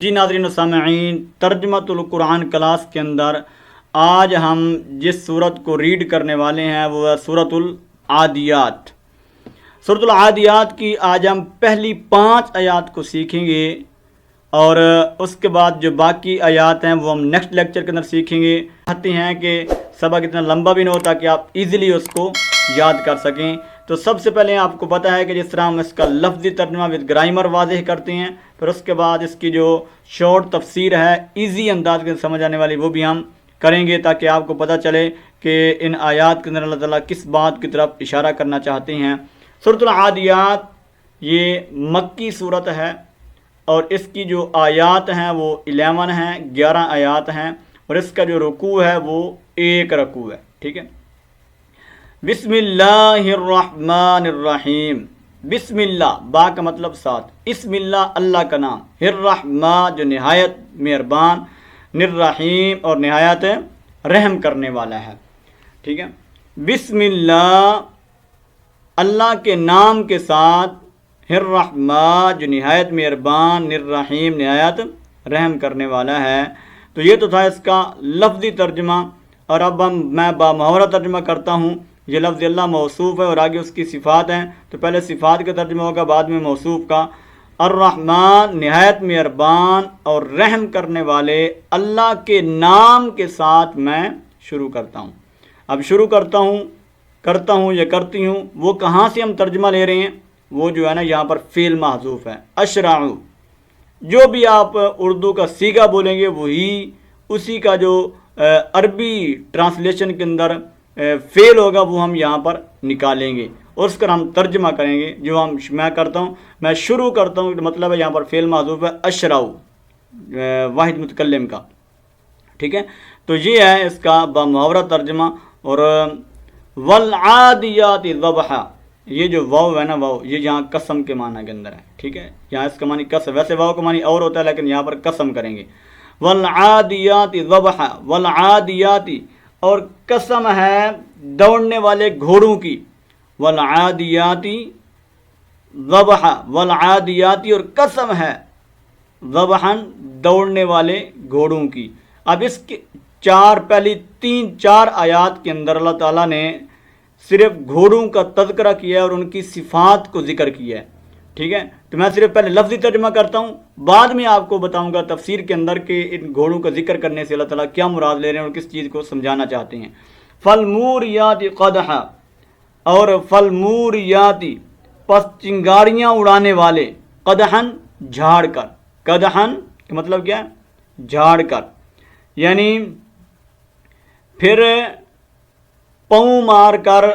جی ناظرین و سامعین، ترجمۃ القرآن کلاس کے اندر آج ہم جس صورت کو ریڈ کرنے والے ہیں وہ ہے سورۃ العادیات۔ سورۃ العادیات کی آج ہم پہلی 5 آیات کو سیکھیں گے اور اس کے بعد جو باقی آیات ہیں وہ ہم نیکسٹ لیکچر کے اندر سیکھیں گے۔ چاہتے ہیں کہ سبق اتنا لمبا بھی نہ ہو تاکہ آپ ایزیلی اس کو یاد کر سکیں۔ تو سب سے پہلے آپ کو پتہ ہے کہ جس طرح ہم اس کا لفظی ترجمہ وتھ گرامر واضح کرتے ہیں، پھر اس کے بعد اس کی جو شارٹ تفسیر ہے ایزی انداز کے سمجھ آنے والی وہ بھی ہم کریں گے، تاکہ آپ کو پتہ چلے کہ ان آیات کے اندر اللہ تعالیٰ کس بات کی طرف اشارہ کرنا چاہتے ہیں۔ سورۃ العادیات یہ مکی صورت ہے اور اس کی جو آیات ہیں وہ 11 ہیں، 11 آیات ہیں، اور اس کا جو رکوع ہے وہ 1 رکوع ہے۔ ٹھیک ہے، بسم اللہ الرحمن الرحیم۔ بسم اللہ، با کا مطلب ساتھ، اسم اللہ اللہ کا نام، الرحمن جو نہایت مہربان، الرحیم اور نہایت رحم کرنے والا ہے۔ ٹھیک ہے، بسم اللہ اللہ کے نام کے ساتھ، الرحمن جو نہایت مہربان، الرحیم نہایت رحم کرنے والا ہے۔ تو یہ تو تھا اس کا لفظی ترجمہ، اور اب میں بامحاورہ ترجمہ کرتا ہوں۔ یہ لفظ اللہ موصوف ہے اور آگے اس کی صفات ہیں، تو پہلے صفات کا ترجمہ ہوگا، بعد میں موصوف کا۔ الرحمن نہایت مہربان اور رحم کرنے والے اللہ کے نام کے ساتھ میں شروع کرتا ہوں۔ اب شروع کرتا ہوں یا کرتی ہوں، وہ کہاں سے ہم ترجمہ لے رہے ہیں؟ وہ جو ہے نا یہاں پر فعل محذوف ہے، اشرعو۔ جو بھی آپ اردو کا صیغہ بولیں گے وہی اسی کا جو عربی ٹرانسلیشن کے اندر فعل ہوگا وہ ہم یہاں پر نکالیں گے اور اس کا ہم ترجمہ کریں گے۔ جو میں کرتا ہوں، میں شروع کرتا ہوں، مطلب ہے یہاں پر فعل محذوف ہے اشرعو واحد متکلم کا۔ ٹھیک ہے، تو یہ ہے اس کا بامحاورہ ترجمہ۔ اور والعادیات ضبحا، یہ جو واو ہے نا، واو یہ یہاں قسم کے معنی کے اندر ہے۔ ٹھیک ہے، یہاں اس کا معنی قسم، ویسے واو کا معنی اور ہوتا ہے لیکن یہاں پر قسم کریں گے۔ والعادیات ضبحا، والعادیات اور قسم ہے دوڑنے والے گھوڑوں کی، والعادیاتی ضبحا، والعادیاتی اور قسم ہے ضبحن دوڑنے والے گھوڑوں کی۔ اب اس کے پہلی 3-4 آیات کے اندر اللہ تعالیٰ نے صرف گھوڑوں کا تذکرہ کیا ہے اور ان کی صفات کو ذکر کیا ہے۔ ٹھیک ہے، تو میں صرف پہلے لفظی ترجمہ کرتا ہوں، بعد میں آپ کو بتاؤں گا تفسیر کے اندر کہ ان گھوڑوں کا ذکر کرنے سے اللہ تعالیٰ کیا مراد لے رہے ہیں اور کس چیز کو سمجھانا چاہتے ہیں۔ فالموریات قدحا، اور فالموریاتی پس چنگاریاں اڑانے والے، قدحن جھاڑ کر، قدحن کا مطلب کیا ہے؟ جھاڑ کر، یعنی پھر پاؤں مار کر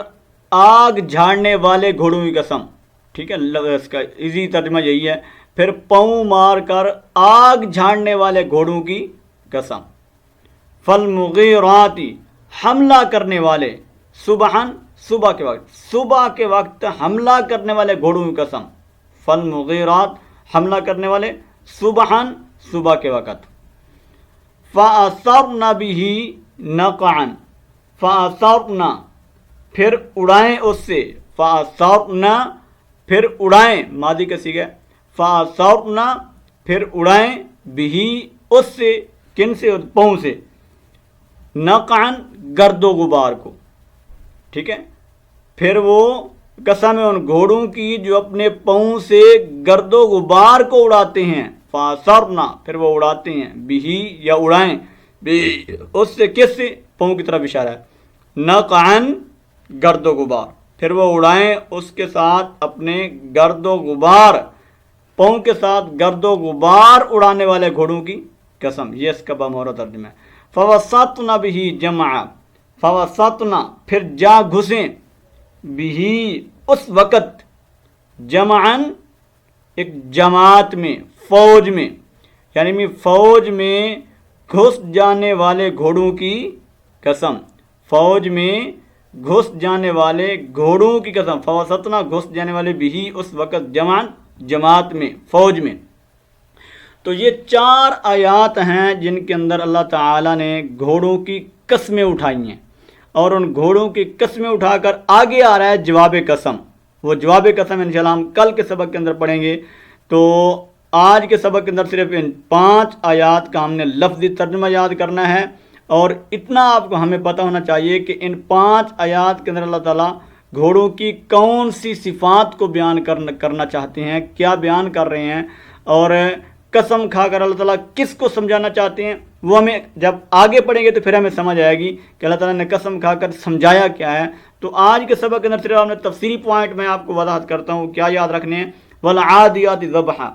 آگ جھاڑنے والے گھوڑوں کی قسم۔ ٹھیک ہے، اس کا ایزی ترجمہ یہی ہے، پھر پاؤں مار کر آگ جھاڑنے والے گھوڑوں کی قسم۔ فالمغیراتی حملہ کرنے والے، صبحن صبح کے وقت حملہ کرنے والے گھوڑوں کی قسم۔ فالمغیرات حملہ کرنے والے، صبحن صبح کے وقت۔ فَأَثَرْنَ بِهِ نَقْعًا، فَأَثَرْنَ پھر اڑائیں اس سے، فَأَثَرْنَ پھر اڑائیں، ماضی کا صیغہ ہے، فَأَثَرْنَ پھر اڑائیں، بِهِ اس سے، کن سے؟ پاؤں سے، نقعن گرد و غبار کو۔ ٹھیک ہے، پھر وہ قسم ہے ان گھوڑوں کی جو اپنے پاؤں سے گرد و غبار کو اڑاتے ہیں۔ فَأَثَرْنَ پھر وہ اڑاتے ہیں، بِهِ یا اڑائیں، اس سے، کس سے؟ پاؤں کی طرف اشارہ ہے، نقعن گرد و غبار، پھر وہ اڑائیں اس کے ساتھ اپنے گرد و غبار، پاؤں کے ساتھ گرد و غبار اڑانے والے گھوڑوں کی قسم۔ یہ اس کا بامحاورہ ترجمہ ہے۔ فَوَسَطْنَ بِهِ جَمْعًا، فَوَسَطْنَ پھر جا گھسیں، بِهِ اس وقت، جمعاً ایک جماعت میں، فوج میں، یعنی فوج میں گھس جانے والے گھوڑوں کی قسم، فوج میں گھس جانے والے گھوڑوں کی قسم۔ فوسطنا گھس جانے والے، بھی اس وقت، جمعاً جماعت میں، فوج میں۔ تو یہ 4 آیات ہیں جن کے اندر اللہ تعالیٰ نے گھوڑوں کی قسمیں اٹھائی ہیں، اور ان گھوڑوں کی قسمیں اٹھا کر آگے آ رہا ہے جواب قسم۔ وہ جواب قسم انشاءاللہ ہم کل کے سبق کے اندر پڑھیں گے۔ تو آج کے سبق کے اندر صرف ان 5 آیات کا ہم نے لفظی ترجمہ یاد کرنا ہے، اور اتنا آپ کو ہمیں پتہ ہونا چاہیے کہ ان 5 آیات کے اندر اللہ تعالیٰ گھوڑوں کی کون سی صفات کو بیان کرنا چاہتے ہیں، کیا بیان کر رہے ہیں، اور قسم کھا کر اللہ تعالیٰ کس کو سمجھانا چاہتے ہیں، وہ ہمیں جب آگے پڑھیں گے تو پھر ہمیں سمجھ آئے گی کہ اللہ تعالیٰ نے قسم کھا کر سمجھایا کیا ہے۔ تو آج کے سبق کے اندر صرف آپ نے تفسیری پوائنٹ میں آپ کو وضاحت کرتا ہوں، کیا یاد رکھنے ہیں، والعادیات ضبحا،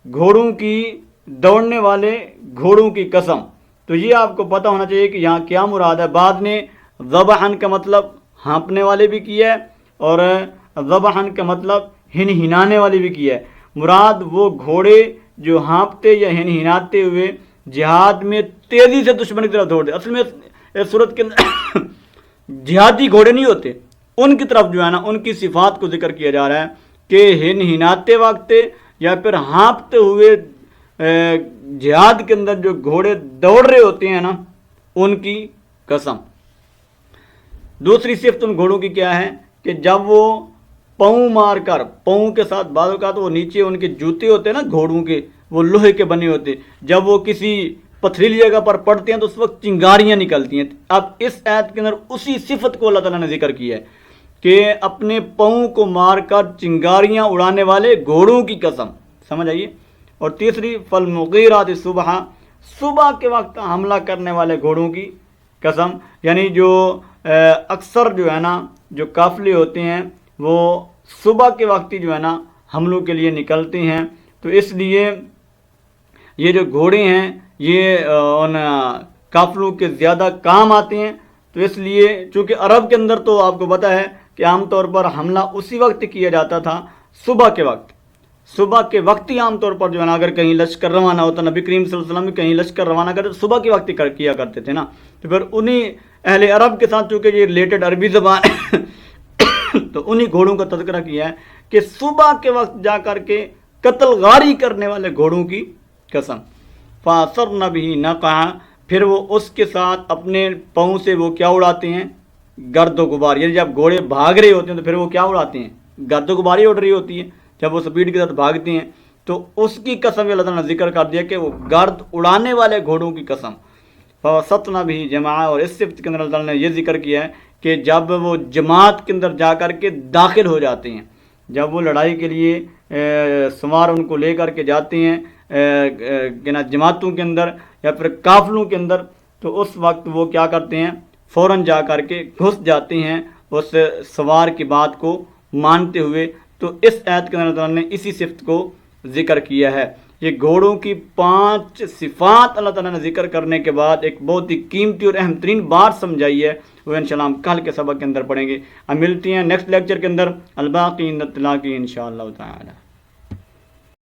گھوڑوں کی دوڑنے والے گھوڑوں کی قسم۔ تو یہ آپ کو پتہ ہونا چاہیے کہ یہاں کیا مراد ہے۔ بعد نے ذبحن کا مطلب ہانپنے والے بھی کیا ہے، اور ذبحن کا مطلب ہنہنانے والے بھی کیا ہے۔ مراد وہ گھوڑے جو ہانپتے یا ہنہناتے ہوئے جہاد میں تیزی سے دشمن کی طرف دوڑتے۔ اصل میں اس صورت کے اندر جہادی گھوڑے نہیں ہوتے، ان کی طرف جو ہے نا ان کی صفات کو ذکر کیا جا رہا ہے کہ ہنہناتے وقت یا پھر ہانپتے ہوئے جہاد کے اندر جو گھوڑے دوڑ رہے ہوتے ہیں نا ان کی قسم۔ دوسری صفت ان گھوڑوں کی کیا ہے کہ جب وہ پاؤں مار کر، پاؤں کے ساتھ بعض اوقات وہ نیچے ان کے جوتے ہوتے ہیں نا گھوڑوں کے، وہ لوہے کے بنے ہوتے، جب وہ کسی پتھریلی جگہ پر پڑتے ہیں تو اس وقت چنگاریاں نکلتی ہیں۔ اب اس آیت کے اندر اسی صفت کو اللہ تعالیٰ نے ذکر کیا ہے کہ اپنے پاؤں کو مار کر چنگاریاں اڑانے والے گھوڑوں کی قسم، سمجھ آئیے۔ اور تیسری فالمغیرات صبح، صبح کے وقت حملہ کرنے والے گھوڑوں کی قسم، یعنی جو اکثر جو ہے نا جو قافلے ہوتے ہیں وہ صبح کے وقت ہی جو ہے نا حملوں کے لیے نکلتے ہیں، تو اس لیے یہ جو گھوڑے ہیں یہ ان قافلوں کے زیادہ کام آتے ہیں۔ تو اس لیے چونکہ عرب کے اندر تو آپ کو پتہ ہے کہ عام طور پر حملہ اسی وقت کیا جاتا تھا، صبح کے وقت، صبح کے وقت ہی عام طور پر جو ہے نا اگر کہیں لشکر روانہ ہوتا، نبی کریم صلی اللہ علیہ وسلم بھی کہیں لشکر روانہ کرتے تو صبح کے وقت ہی کیا کرتے تھے نا۔ تو پھر انہی اہل عرب کے ساتھ چونکہ یہ ریلیٹڈ عربی زبان تو انہی گھوڑوں کا تذکرہ کیا ہے کہ صبح کے وقت جا کر کے قتل غاری کرنے والے گھوڑوں کی قسم۔ فَأَثَرْنَ بِهِ نَقْعًا، پھر وہ اس کے ساتھ اپنے پاؤں سے وہ کیا اڑاتے ہیں، گرد و غبار، یعنی جب گھوڑے بھاگ رہے ہوتے ہیں تو پھر وہ کیا اڑاتے ہیں، گرد و غبار ہی اڑ رہی ہوتی ہے جب وہ سپیڈ کے ساتھ بھاگتے ہیں، تو اس کی قسم اللہ تعالیٰ نے ذکر کر دیا کہ وہ گرد اڑانے والے گھوڑوں کی قسم۔ فَوَسَطْنَ بِهِ جَمَاعًا، اور اس صفت کے اندر اللہ تعالیٰ نے یہ ذکر کیا ہے کہ جب وہ جماعت کے اندر جا کر کے داخل ہو جاتے ہیں، جب وہ لڑائی کے لیے سوار ان کو لے کر کے جاتے ہیں جماعتوں کے اندر یا پھر قافلوں کے اندر، تو اس وقت وہ کیا کرتے ہیں، فوراً جا کر کے گھس جاتے ہیں اس سوار کی بات کو مانتے ہوئے۔ تو اس آیت کے اندر اللہ تعالیٰ نے اسی صفت کو ذکر کیا ہے۔ یہ گھوڑوں کی 5 صفات اللہ تعالیٰ نے ذکر کرنے کے بعد ایک بہت ہی قیمتی اور اہم ترین بات سمجھائی ہے، وہ انشاءاللہ ہم کل کے سبق کے اندر پڑھیں گے۔ اب ملتے ہیں نیکسٹ لیکچر کے اندر، الباقی عند التلاقی انشاءاللہ تعالی۔